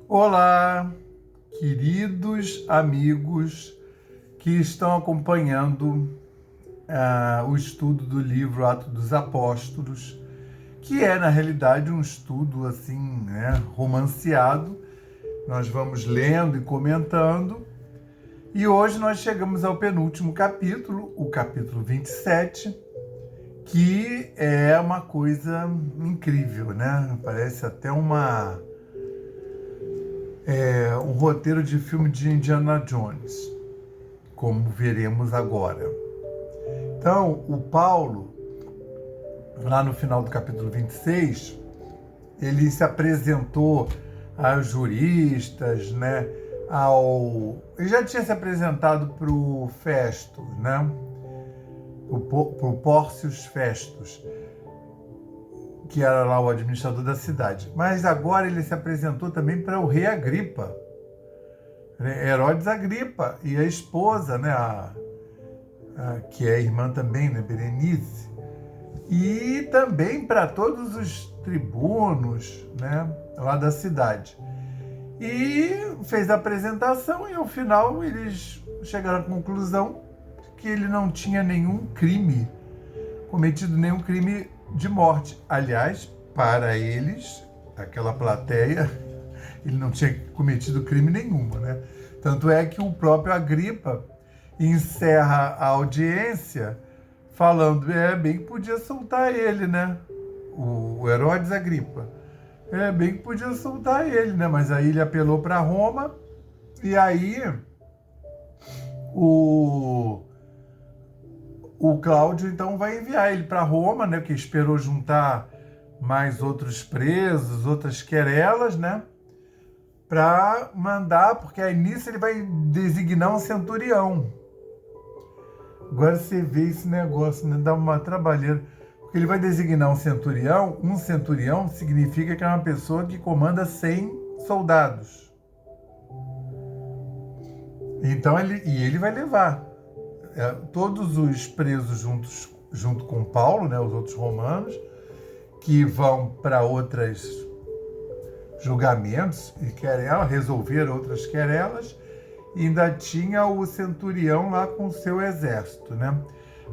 Olá, queridos amigos que estão acompanhando o estudo do livro Atos dos Apóstolos, que é, na realidade, um estudo assim, né, romanceado. Nós vamos lendo e comentando. E hoje nós chegamos ao penúltimo capítulo, o capítulo 27, que é uma coisa incrível, né? Parece até um roteiro de filme de Indiana Jones, como veremos agora. Então, o Paulo, lá no final do capítulo 26, ele se apresentou aos juristas, né? Ele já tinha se apresentado para o Festus, né? Para o Pórcios Festus, que era lá o administrador da cidade. Mas agora ele se apresentou também para o rei Agripa, Herodes Agripa, e a esposa, né? Que é irmã também, né? Berenice. E também para todos os tribunos, né? Lá da cidade. E fez a apresentação e ao final eles chegaram à conclusão que ele não tinha cometido nenhum crime de morte. Aliás, para eles, aquela plateia, ele não tinha cometido crime nenhum, né? Tanto é que o próprio Agripa encerra a audiência falando, bem que podia soltar ele, né? O Herodes Agripa. Bem que podia soltar ele, né? Mas aí ele apelou para Roma e aí o Cláudio então vai enviar ele para Roma, né? Que esperou juntar mais outros presos, outras querelas, né? Para mandar, porque aí nisso ele vai designar um centurião. Agora você vê esse negócio, né? Dá uma trabalheira. Porque ele vai designar um centurião. Um centurião significa que é uma pessoa que comanda 100 soldados. Então ele vai levar todos os presos junto com Paulo, né? Os outros romanos, que vão para outros julgamentos e querelas, resolver outras querelas. E ainda tinha o centurião lá com o seu exército, né?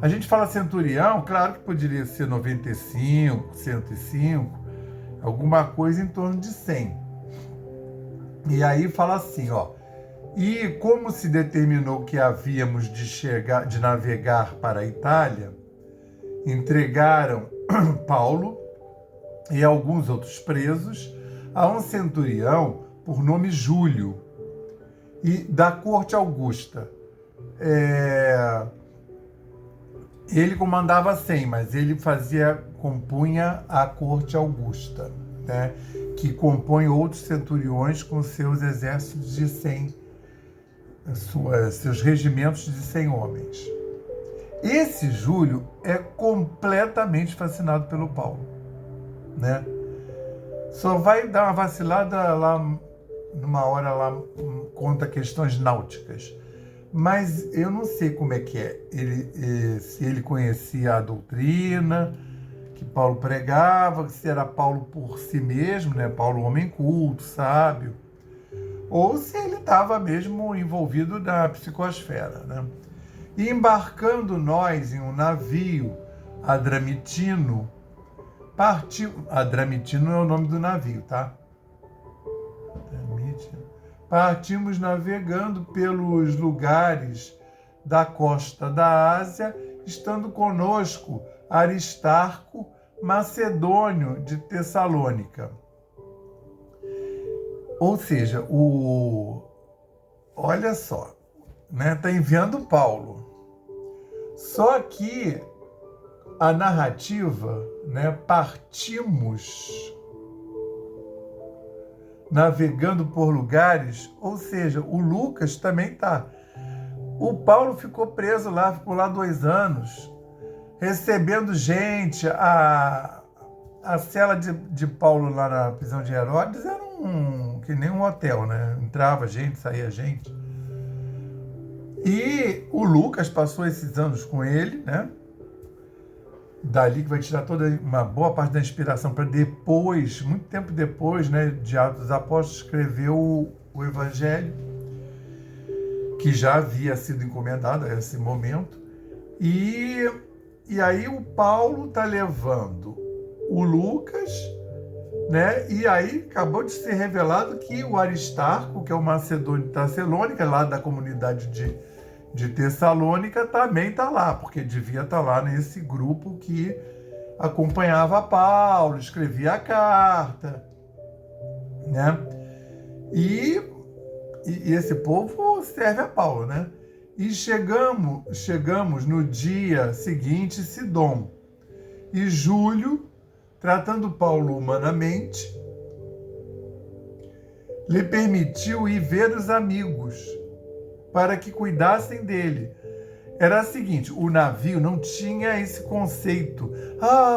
A gente fala centurião, claro que poderia ser 95, 105, alguma coisa em torno de 100. E aí fala assim, ó, e como se determinou que havíamos de navegar para a Itália, entregaram Paulo e alguns outros presos a um centurião por nome Júlio, e da corte Augusta. Ele comandava 100, mas ele compunha a corte Augusta, né? Que compõe outros centuriões com seus exércitos de 100, seus regimentos de 100 homens. Esse Júlio é completamente fascinado pelo Paulo, né? Só vai dar uma vacilada lá numa hora lá contra questões náuticas, mas eu não sei como é que é. Se ele conhecia a doutrina que Paulo pregava, se era Paulo por si mesmo, né? Paulo homem culto, sábio, ou se ele estava mesmo envolvido na psicosfera, né? E embarcando nós em um navio adramitino, Adramitino é o nome do navio, tá? Partimos navegando pelos lugares da costa da Ásia, estando conosco Aristarco, macedônio de Tessalônica. Ou seja, olha só, né? Tá enviando Paulo. Só que a narrativa, né? Partimos navegando por lugares, ou seja, o Lucas também tá. O Paulo ficou preso lá, ficou lá 2 anos, recebendo gente. A cela de Paulo lá na prisão de Herodes era que nem um hotel, né? Entrava gente, saía gente. E o Lucas passou esses anos com ele, né? dali que vai tirar toda uma boa parte da inspiração para depois, muito tempo depois, né, de Atos dos Apóstolos, escrever o Evangelho, que já havia sido encomendado a esse momento. E aí o Paulo está levando o Lucas, né? E aí acabou de ser revelado que o Aristarco, que é o macedônio de Tessalônica, lá da comunidade de Tessalônica, também está lá, porque devia estar lá nesse grupo que acompanhava Paulo, escrevia a carta, né? E esse povo serve a Paulo, né? E chegamos no dia seguinte, Sidom. E Júlio, tratando Paulo humanamente, lhe permitiu ir ver os amigos, para que cuidassem dele. Era o seguinte, o navio não tinha esse conceito,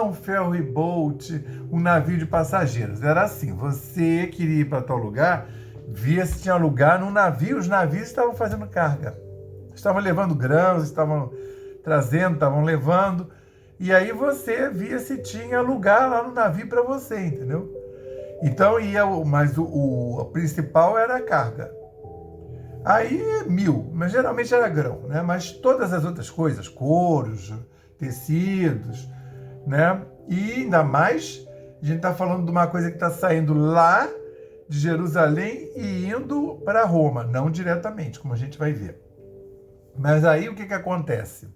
um ferry boat, um navio de passageiros. Era assim, você queria ir para tal lugar, via se tinha lugar no navio, os navios estavam fazendo carga. Estavam levando grãos, estavam trazendo, estavam levando, e aí você via se tinha lugar lá no navio para você, entendeu? Então mas o principal era a carga. Aí 1.000, mas geralmente era grão, né? Mas todas as outras coisas, couros, tecidos, né? E ainda mais, a gente está falando de uma coisa que está saindo lá de Jerusalém e indo para Roma, não diretamente, como a gente vai ver. Mas aí o que acontece?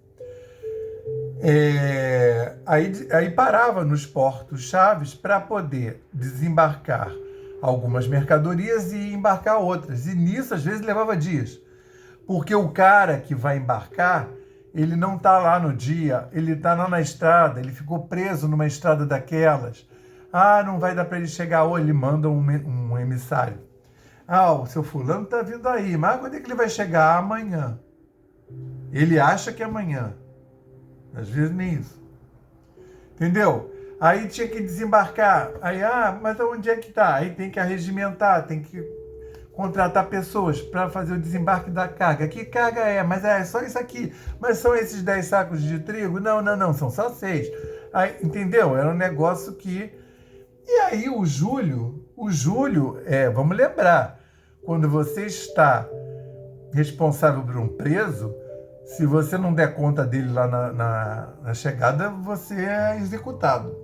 Aí parava nos portos chaves para poder desembarcar algumas mercadorias e embarcar outras. E nisso, às vezes, levava dias. Porque o cara que vai embarcar, ele não está lá no dia, ele está lá na estrada, ele ficou preso numa estrada daquelas. Não vai dar para ele chegar hoje, ele manda um emissário. O seu fulano está vindo aí, mas quando é que ele vai chegar? Amanhã. Ele acha que é amanhã. Às vezes nem isso. Entendeu? Aí tinha que desembarcar. Aí, mas onde é que está? Aí tem que arregimentar, tem que contratar pessoas para fazer o desembarque da carga. Que carga é? Mas é só isso aqui. Mas são esses 10 sacos de trigo? Não, são só 6. Aí, entendeu? Era um negócio que... E aí o Júlio, vamos lembrar, quando você está responsável por um preso, se você não der conta dele lá na chegada, você é executado.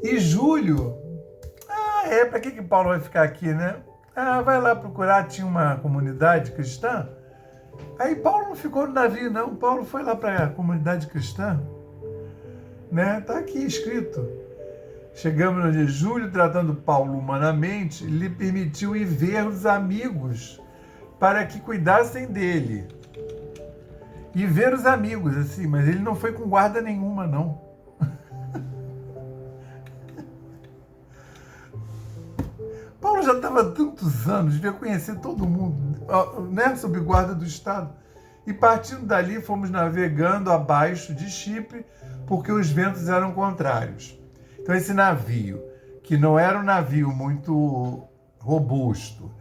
E Júlio, para que Paulo vai ficar aqui, né? Vai lá procurar, tinha uma comunidade cristã. Aí Paulo não ficou no navio, não. Paulo foi lá para a comunidade cristã, né? Tá aqui escrito. Chegamos no dia de Júlio, tratando Paulo humanamente, lhe permitiu ir ver os amigos para que cuidassem dele. E ver os amigos, assim, mas ele não foi com guarda nenhuma, não. Paulo já estava há tantos anos, devia conhecer todo mundo, né, sob guarda do Estado. E partindo dali, fomos navegando abaixo de Chipre, porque os ventos eram contrários. Então esse navio, que não era um navio muito robusto,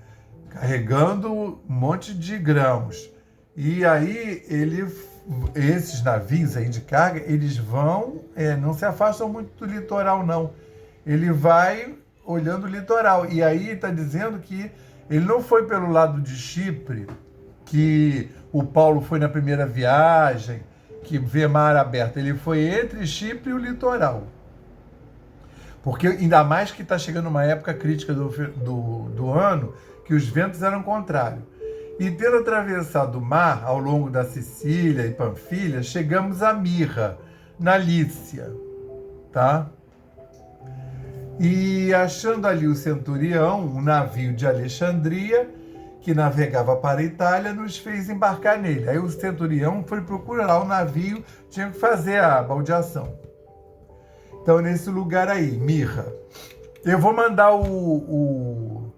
carregando um monte de grãos, e aí esses navios aí de carga, eles vão, não se afastam muito do litoral, não. Ele vai olhando o litoral. E aí está dizendo que ele não foi pelo lado de Chipre, que o Paulo foi na primeira viagem, que vê mar aberto. Ele foi entre Chipre e o litoral. Porque ainda mais que está chegando uma época crítica do ano, que os ventos eram contrários. E tendo atravessado o mar ao longo da Sicília e Panfilha, chegamos a Mirra, na Lícia, tá? E achando ali o centurião, um navio de Alexandria, que navegava para a Itália, nos fez embarcar nele. Aí o centurião foi procurar o navio, tinha que fazer a baldeação. Então, nesse lugar aí, Mirra. Eu vou mandar o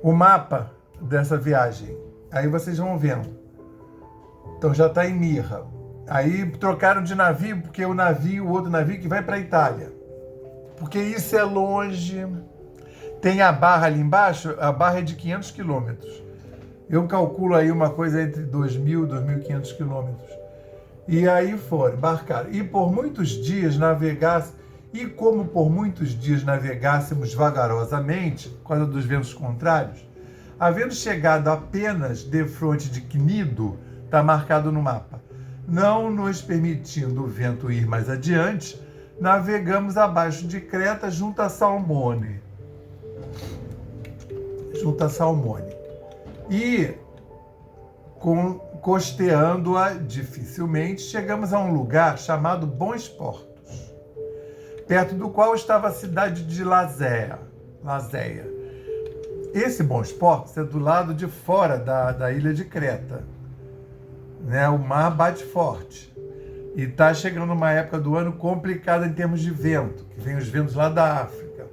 mapa dessa viagem. Aí vocês vão vendo. Então, já está em Mirra. Aí trocaram de navio, porque o outro navio que vai para a Itália. Porque isso é longe. Tem a barra ali embaixo, a barra é de 500 quilômetros. Eu calculo aí uma coisa entre 2.000 e 2.500 quilômetros. E aí foram, embarcaram. E por muitos dias navegasse, e como por muitos dias navegássemos vagarosamente, por causa dos ventos contrários, havendo chegado apenas defronte de Cnido, está marcado no mapa, não nos permitindo o vento ir mais adiante, navegamos abaixo de Creta junto a Salmone. E costeando-a dificilmente, chegamos a um lugar chamado Bons Portos, perto do qual estava a cidade de Lazéia. Esse Bons Portos é do lado de fora da ilha de Creta. Né? O mar bate forte. E está chegando uma época do ano complicada em termos de vento, que vem os ventos lá da África.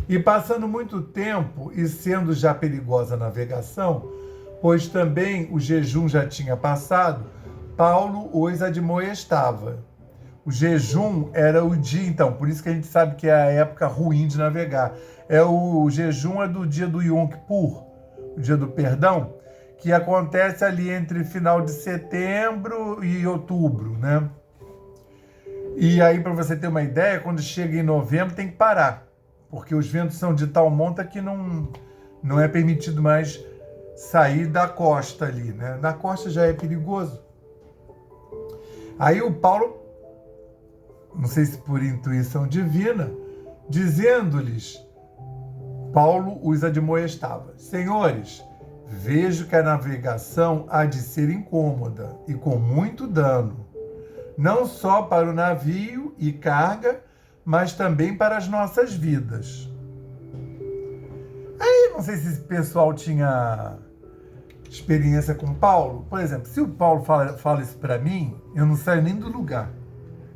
E passando muito tempo e sendo já perigosa a navegação, pois também o jejum já tinha passado, Paulo os admoestava. O jejum era o dia, então, por isso que a gente sabe que é a época ruim de navegar. O jejum é do dia do Yom Kippur, o dia do perdão, que acontece ali entre final de setembro e outubro, né? E aí, para você ter uma ideia, quando chega em novembro tem que parar, porque os ventos são de tal monta que não é permitido mais sair da costa ali, né? Na costa já é perigoso. Aí o Paulo, não sei se por intuição divina, dizendo-lhes, Paulo os admoestava: Senhores, vejo que a navegação há de ser incômoda e com muito dano, não só para o navio e carga, mas também para as nossas vidas. Aí, não sei se esse pessoal tinha experiência com Paulo. Por exemplo, se o Paulo fala isso para mim, eu não saio nem do lugar.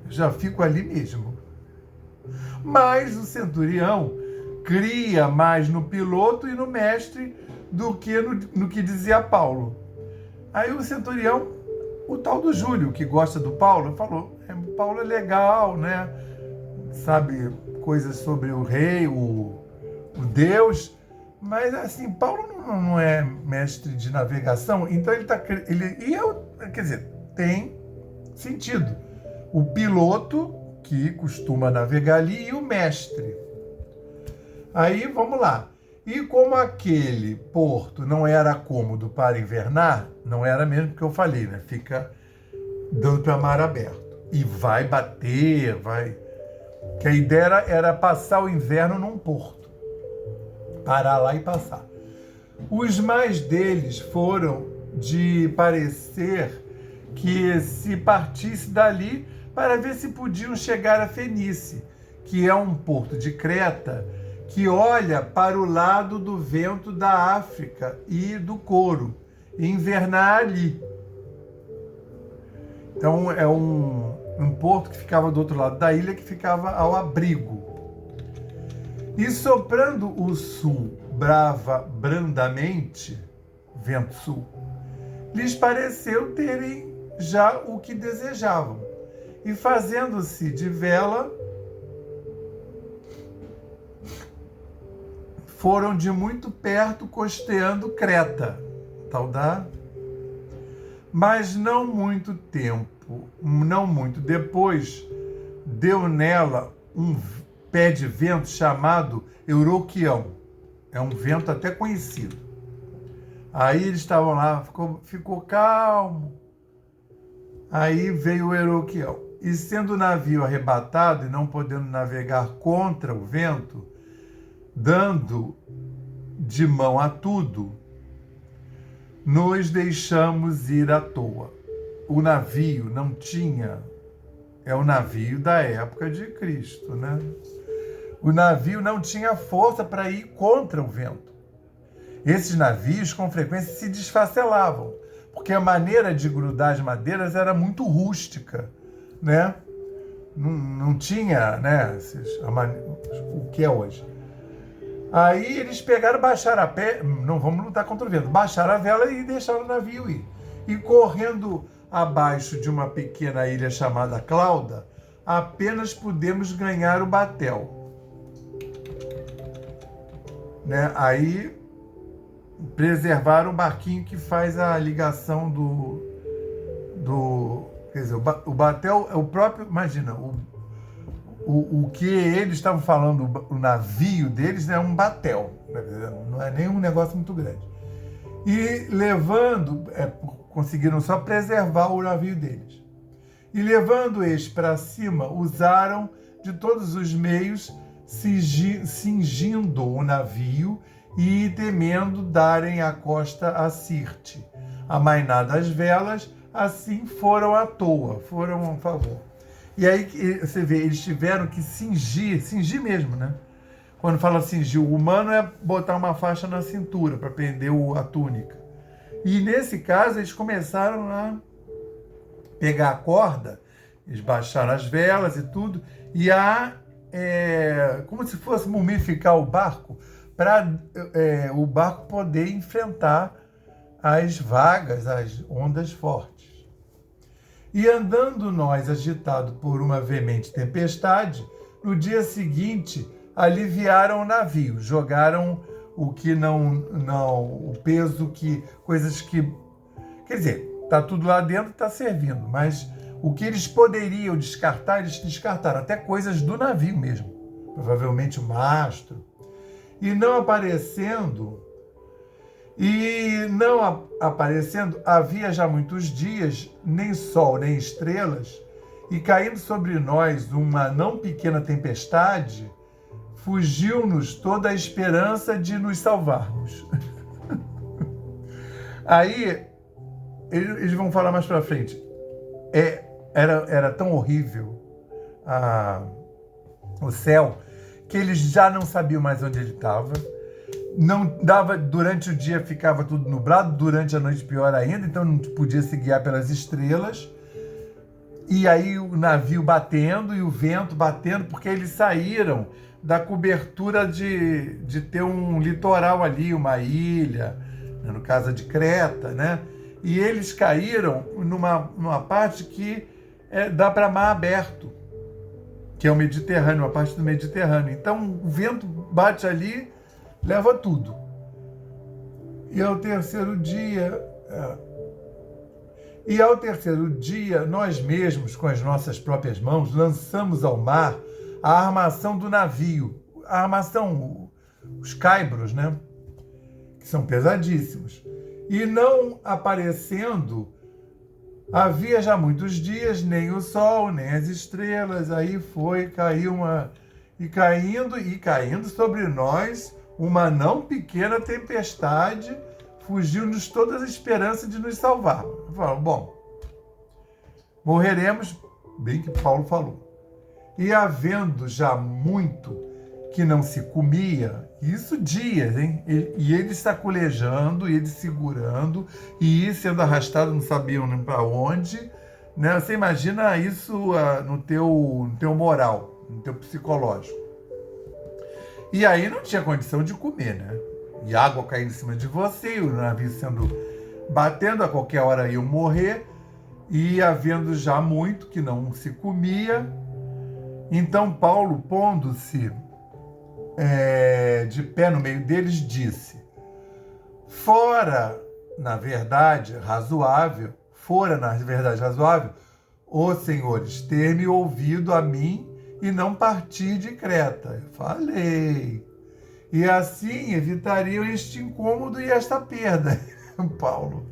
Eu já fico ali mesmo. Mas o centurião cria mais no piloto e no mestre do que no que dizia Paulo. Aí o centurião, o tal do Júlio, que gosta do Paulo, falou: Paulo é legal, né? Sabe coisas sobre o rei, o Deus, mas assim, Paulo não é mestre de navegação, então quer dizer, tem sentido. O piloto, que costuma navegar ali, e o mestre. Aí, vamos lá. E como aquele porto não era cômodo para invernar, não era mesmo que eu falei, né? Fica dando para mar aberto. E vai bater, vai... Que a ideia era passar o inverno num porto. Parar lá e passar. Os mais deles foram de parecer que se partisse dali para ver se podiam chegar a Fenícia, que é um porto de Creta que olha para o lado do vento da África e do couro, e invernar ali. Então é um porto que ficava do outro lado da ilha, que ficava ao abrigo. E soprando o sul brandamente, vento sul, lhes pareceu terem já o que desejavam. E fazendo-se de vela, foram de muito perto costeando Creta, mas não muito depois, deu nela um pé de vento chamado Euroquião. É um vento até conhecido. Aí eles estavam lá, ficou calmo. Aí veio o Euroquião. E sendo o navio arrebatado e não podendo navegar contra o vento, dando de mão a tudo, nos deixamos ir à toa. O navio não tinha... É o navio da época de Cristo, né? O navio não tinha força para ir contra o vento. Esses navios, com frequência, se desfacelavam, porque a maneira de grudar as madeiras era muito rústica, né? Não tinha, né, o que é hoje. Aí eles pegaram, baixaram a pé, não vamos lutar contra o vento, baixaram a vela e deixaram o navio ir. E correndo abaixo de uma pequena ilha chamada Clauda, apenas pudemos ganhar o batel. Né? Aí preservaram o barquinho que faz a ligação Quer dizer, o batel é o próprio... Imagina, o que eles estavam falando, o navio deles é um batel. Não é nem um negócio muito grande. E levando... conseguiram só preservar o navio deles. E levando eles para cima, usaram de todos os meios, cingindo o navio e temendo darem a costa a Sirte. Amainadas as velas, assim foram à toa, foram a favor. E aí você vê, eles tiveram que cingir mesmo, né? Quando fala cingir, o humano é botar uma faixa na cintura para prender a túnica. E nesse caso, eles começaram a pegar a corda, eles baixaram as velas e tudo, e como se fosse mumificar o barco, para o barco poder enfrentar as vagas, as ondas fortes. E andando nós, agitado por uma veemente tempestade, no dia seguinte aliviaram o navio, jogaram o que o peso coisas que, quer dizer, tá tudo lá dentro, tá servindo, mas o que eles poderiam descartar, eles descartaram, até coisas do navio mesmo, provavelmente o mastro, e não aparecendo, havia já muitos dias, nem sol, nem estrelas, e caindo sobre nós uma não pequena tempestade, fugiu-nos toda a esperança de nos salvarmos. Aí, eles vão falar mais para frente, era tão horrível o céu, que eles já não sabiam mais onde ele estava. Não dava, durante o dia ficava tudo nublado, durante a noite pior ainda, então não podia se guiar pelas estrelas. E aí o navio batendo e o vento batendo, porque eles saíram da cobertura de ter um litoral ali, uma ilha, né, no caso de Creta, né? E eles caíram numa parte que dá para mar aberto, que é o Mediterrâneo, uma parte do Mediterrâneo. Então o vento bate ali, leva tudo. E ao terceiro dia, nós mesmos, com as nossas próprias mãos, lançamos ao mar a armação do navio. A armação, os caibros, né? Que são pesadíssimos. E não aparecendo, havia já muitos dias, nem o sol, nem as estrelas. Aí caiu caindo sobre nós uma não pequena tempestade, fugiu-nos todas as esperanças de nos salvar. Falaram, bom, morreremos, bem que Paulo falou. E havendo já muito que não se comia, isso dias, hein? E ele sacolejando, e ele segurando, e sendo arrastado, não sabiam nem para onde, né? Você imagina isso no teu moral, no teu psicológico. E aí não tinha condição de comer, né? E água caindo em cima de você, e o navio batendo, a qualquer hora iam morrer, e havendo já muito que não se comia. Então Paulo, pondo-se de pé no meio deles, disse: fora, na verdade razoável, ó senhores, ter-me ouvido a mim e não partir de Creta. Eu falei. E assim evitariam este incômodo e esta perda. Paulo,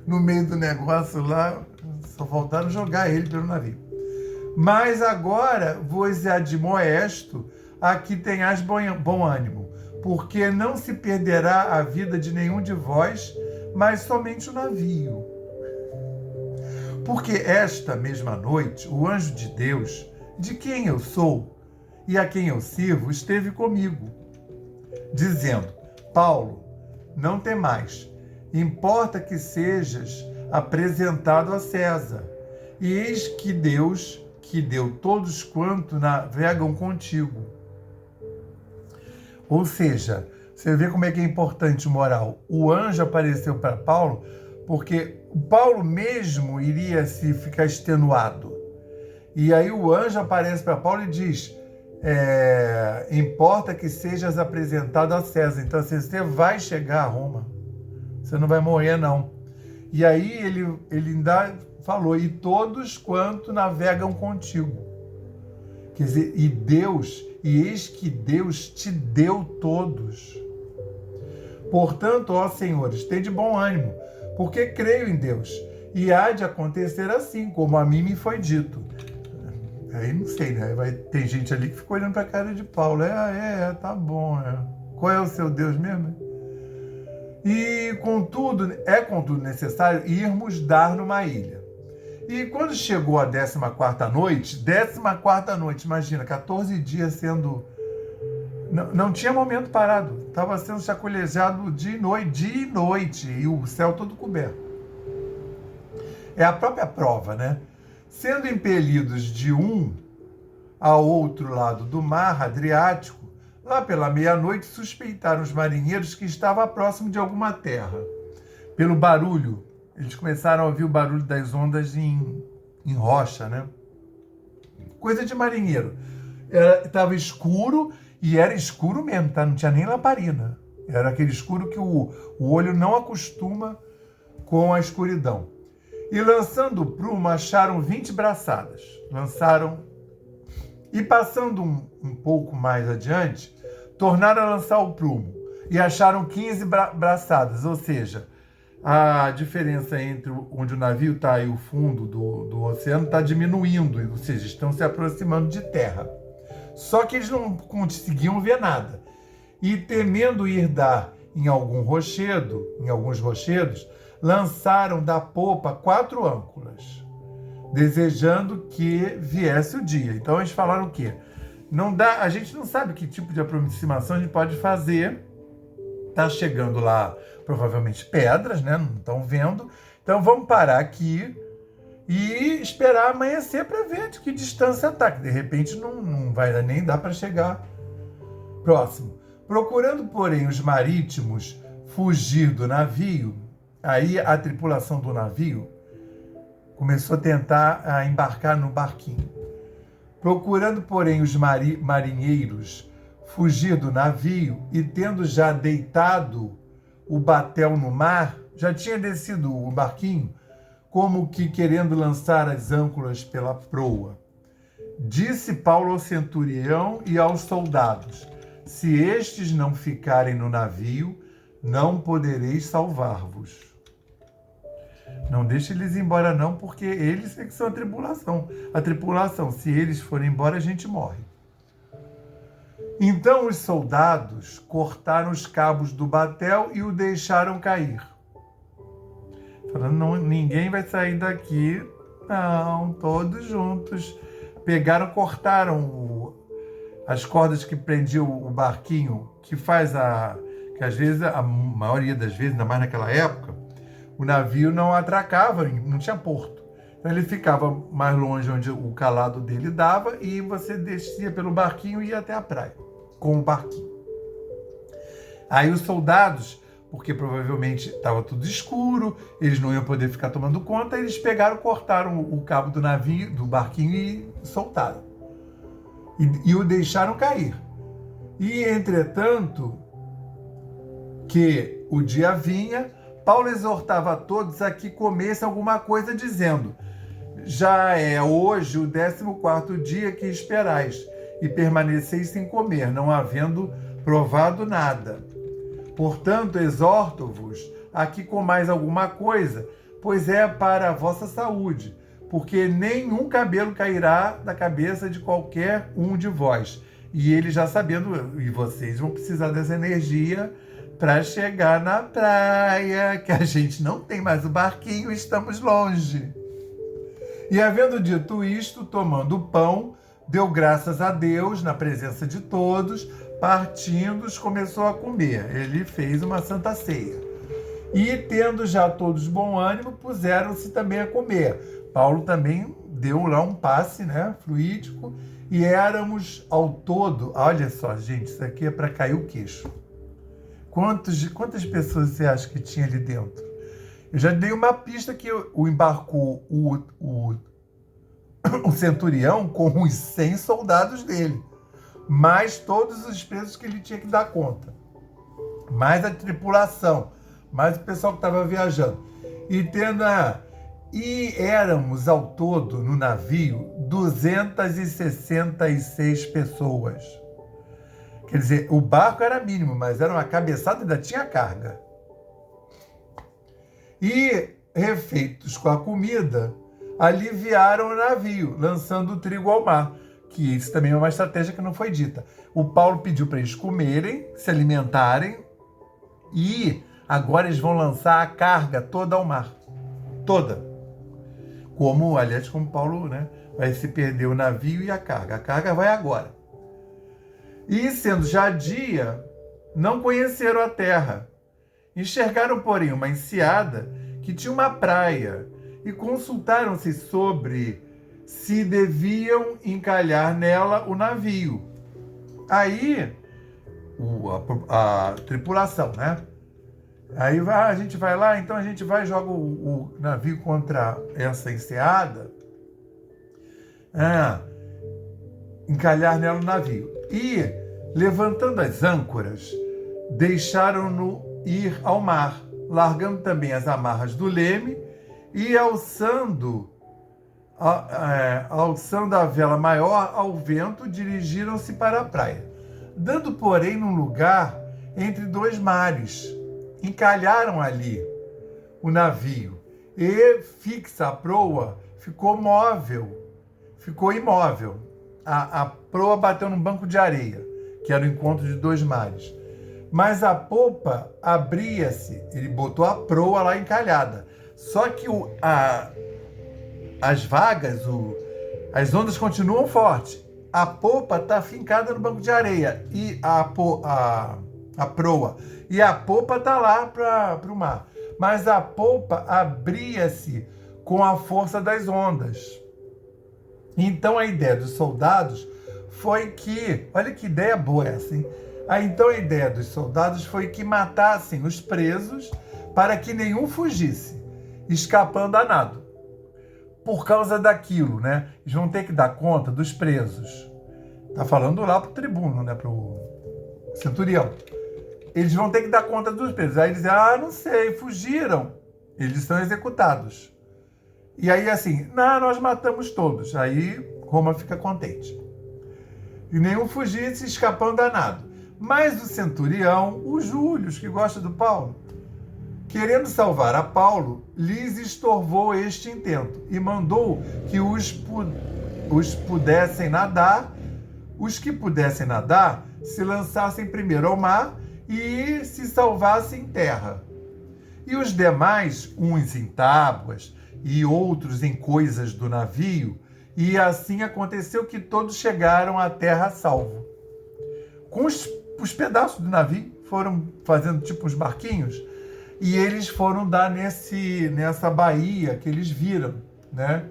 no meio do negócio lá, só faltaram jogar ele pelo navio. Mas agora vos admoesto a que tenhais bom ânimo, porque não se perderá a vida de nenhum de vós, mas somente o navio. Porque esta mesma noite, o anjo de Deus, de quem eu sou e a quem eu sirvo, esteve comigo, dizendo: Paulo, não temais, importa que sejas apresentado a César, e eis que Deus que deu todos quanto navegam contigo. Ou seja, você vê como é que é importante o moral. O anjo apareceu para Paulo, porque Paulo mesmo iria se ficar extenuado. E aí o anjo aparece para Paulo e diz: importa que sejas apresentado a César. Então assim, você vai chegar a Roma, você não vai morrer não. E aí ele ainda falou, e todos quanto navegam contigo. Quer dizer, e eis que Deus te deu todos. Portanto, ó senhores, tende bom ânimo, porque creio em Deus, e há de acontecer assim, como a mim me foi dito. Aí não sei, né? Tem gente ali que ficou olhando para a cara de Paulo. Tá bom. Qual é o seu Deus mesmo? E contudo necessário irmos dar numa ilha. E quando chegou a 14ª noite, imagina, 14 dias sendo... Não tinha momento parado, estava sendo sacolejado dia e noite, e o céu todo coberto. É a própria prova, né? Sendo impelidos de um ao outro lado do mar Adriático, lá pela meia-noite suspeitaram os marinheiros que estava próximo de alguma terra. Pelo barulho, eles começaram a ouvir o barulho das ondas em rocha, né? Coisa de marinheiro. Estava escuro, e era escuro mesmo, tá? Não tinha nem lamparina. Era aquele escuro que o olho não acostuma com a escuridão. E lançando o prumo, acharam 20 braçadas. Lançaram. E passando um pouco mais adiante, tornaram a lançar o prumo. E acharam 15 braçadas. Ou seja, a diferença entre onde o navio está e o fundo do oceano está diminuindo. Ou seja, estão se aproximando de terra. Só que eles não conseguiam ver nada. E temendo ir dar em alguns rochedos, lançaram da popa 4 âncoras, desejando que viesse o dia. Então eles falaram o quê? Não dá, a gente não sabe que tipo de aproximação a gente pode fazer. Tá chegando lá, provavelmente pedras, né? Não estão vendo. Então vamos parar aqui e esperar amanhecer para ver de que distância está, que de repente não vai nem dar para chegar próximo. Procurando, porém, os marítimos fugir do navio, aí a tripulação do navio começou a tentar embarcar no barquinho. Procurando, porém, os marinheiros fugir do navio e tendo já deitado o batel no mar, já tinha descido o barquinho, como que querendo lançar as âncoras pela proa. Disse Paulo ao centurião e aos soldados: se estes não ficarem no navio, não podereis salvar-vos. Não deixe eles ir embora não, porque eles é que são a tripulação. A tripulação, se eles forem embora, a gente morre. Então os soldados cortaram os cabos do batel e o deixaram cair. Falando, não, ninguém vai sair daqui. Não, todos juntos. Cortaram as cordas que prendiam o barquinho, que às vezes, a maioria das vezes, ainda mais naquela época, o navio não atracava, não tinha porto. Então ele ficava mais longe onde o calado dele dava e você descia pelo barquinho e ia até a praia, com o barquinho. Aí os soldados, porque provavelmente estava tudo escuro, eles não iam poder ficar tomando conta, eles cortaram o cabo do navio, do barquinho e soltaram. E o deixaram cair. E, entretanto, que o dia vinha, Paulo exortava a todos a que comessem alguma coisa, dizendo: já é hoje o 14º dia que esperais, e permaneceis sem comer, não havendo provado nada. Portanto, exorto-vos a que comais alguma coisa, pois é para a vossa saúde, porque nenhum cabelo cairá da cabeça de qualquer um de vós. E ele já sabendo, e vocês vão precisar dessa energia para chegar na praia, que a gente não tem mais o barquinho, estamos longe. E havendo dito isto, tomando o pão, deu graças a Deus na presença de todos, partindo-os, começou a comer. Ele fez uma santa ceia. E, tendo já todos bom ânimo, puseram-se também a comer. Paulo também deu lá um passe, né, fluídico, e éramos ao todo, olha só, gente, isso aqui é para cair o queixo. Quantas pessoas você acha que tinha ali dentro? Eu já dei uma pista que embarcou o centurião com uns 100 soldados dele, mais todos os presos que ele tinha que dar conta, mais a tripulação, mais o pessoal que estava viajando. E E éramos ao todo no navio 266 pessoas. Quer dizer, o barco era mínimo, mas era uma cabeçada e ainda tinha carga. E, refeitos com a comida, aliviaram o navio, lançando o trigo ao mar. Que isso também é uma estratégia que não foi dita. O Paulo pediu para eles comerem, se alimentarem, e agora eles vão lançar a carga toda ao mar. Toda. Aliás, como Paulo, né, vai se perder o navio e a carga. A carga vai agora. E, sendo já dia, não conheceram a terra. Enxergaram, porém, uma enseada que tinha uma praia e consultaram-se sobre se deviam encalhar nela o navio. Aí, a tripulação, né? Aí a gente vai lá, então a gente vai e joga o navio contra essa enseada, encalhar nela o navio. E, levantando as âncoras, deixaram-no ir ao mar, largando também as amarras do leme e alçando a vela maior ao vento, dirigiram-se para a praia. Dando, porém, num lugar entre dois mares, encalharam ali o navio e, fixa a proa, ficou imóvel. A proa bateu num banco de areia, que era o encontro de dois mares. Mas a popa abria-se, ele botou a proa lá encalhada. Só que as vagas, as ondas continuam fortes. A popa está fincada no banco de areia e a proa. E a popa está lá para o mar. Mas a popa abria-se com a força das ondas. Então a ideia dos soldados foi que... Olha que ideia boa essa, hein? Então a ideia dos soldados foi que matassem os presos para que nenhum fugisse, escapando a nado. Por causa daquilo, né? Eles vão ter que dar conta dos presos. Tá falando lá pro tribuno, né? Pro centurião. Eles vão ter que dar conta dos presos. Aí eles dizem, não sei, fugiram. Eles são executados. E aí assim, nós matamos todos. Aí Roma fica contente. E nenhum fugisse, escapando a nado. Mas o centurião, o Júlio, que gosta do Paulo, querendo salvar a Paulo, lhes estorvou este intento e mandou que os que pudessem nadar se lançassem primeiro ao mar e se salvassem em terra. E os demais, uns em tábuas e outros em coisas do navio, e assim aconteceu que todos chegaram à terra a salvo. Com os pedaços do navio, foram fazendo tipo uns barquinhos, e eles foram dar nessa baía que eles viram, né?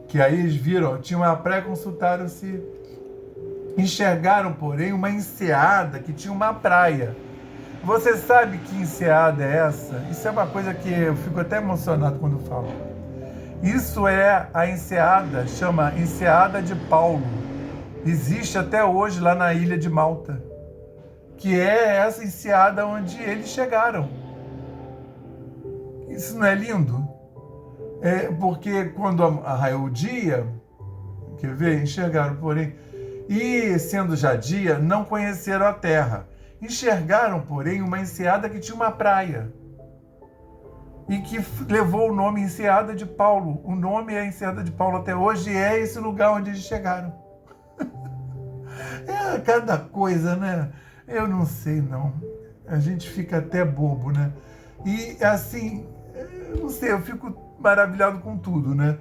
Que aí eles viram, tinha uma praia, consultaram-se, enxergaram, porém, uma enseada que tinha uma praia. Você sabe que enseada é essa? Isso é uma coisa que eu fico até emocionado quando falo. Isso é a enseada, chama Enseada de Paulo. Existe até hoje lá na ilha de Malta, que é essa enseada onde eles chegaram. Isso não é lindo? Porque quando arraiou o dia, quer ver? Enxergaram, porém, e sendo já dia, não conheceram a terra. Enxergaram, porém, uma enseada que tinha uma praia e que levou o nome Enseada de Paulo. O nome é Enseada de Paulo até hoje e é esse lugar onde eles chegaram. É cada coisa, né? Eu não sei, não. A gente fica até bobo, né? E, assim, eu não sei, eu fico maravilhado com tudo, né?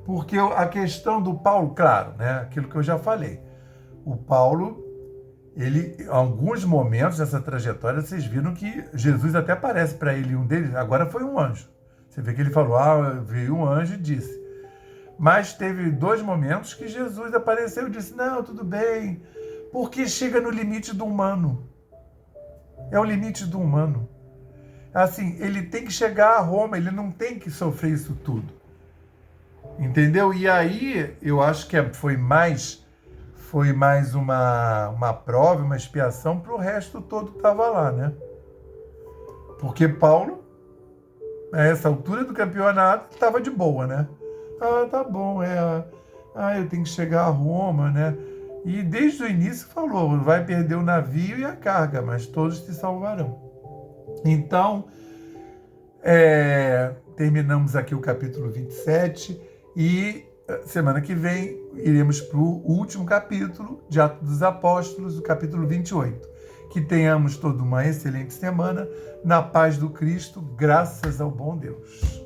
Porque a questão do Paulo, claro, né? Aquilo que eu já falei. O Paulo, ele, em alguns momentos dessa trajetória, vocês viram que Jesus até aparece para ele, um deles, agora foi um anjo. Você vê que ele falou, veio um anjo e disse. Mas teve 2 momentos que Jesus apareceu e disse, não, tudo bem, porque chega no limite do humano. É o limite do humano. Assim, ele tem que chegar a Roma, ele não tem que sofrer isso tudo. Entendeu? E aí, eu acho que foi mais uma prova, uma expiação para o resto todo que estava lá, né? Porque Paulo A essa altura do campeonato, estava de boa, né? Ah, tá bom, eu tenho que chegar a Roma, né? E desde o início falou, vai perder o navio e a carga, mas todos se salvarão. Então, terminamos aqui o capítulo 27 e semana que vem iremos para o último capítulo de Atos dos Apóstolos, o capítulo 28. Que tenhamos toda uma excelente semana, na paz do Cristo, graças ao bom Deus.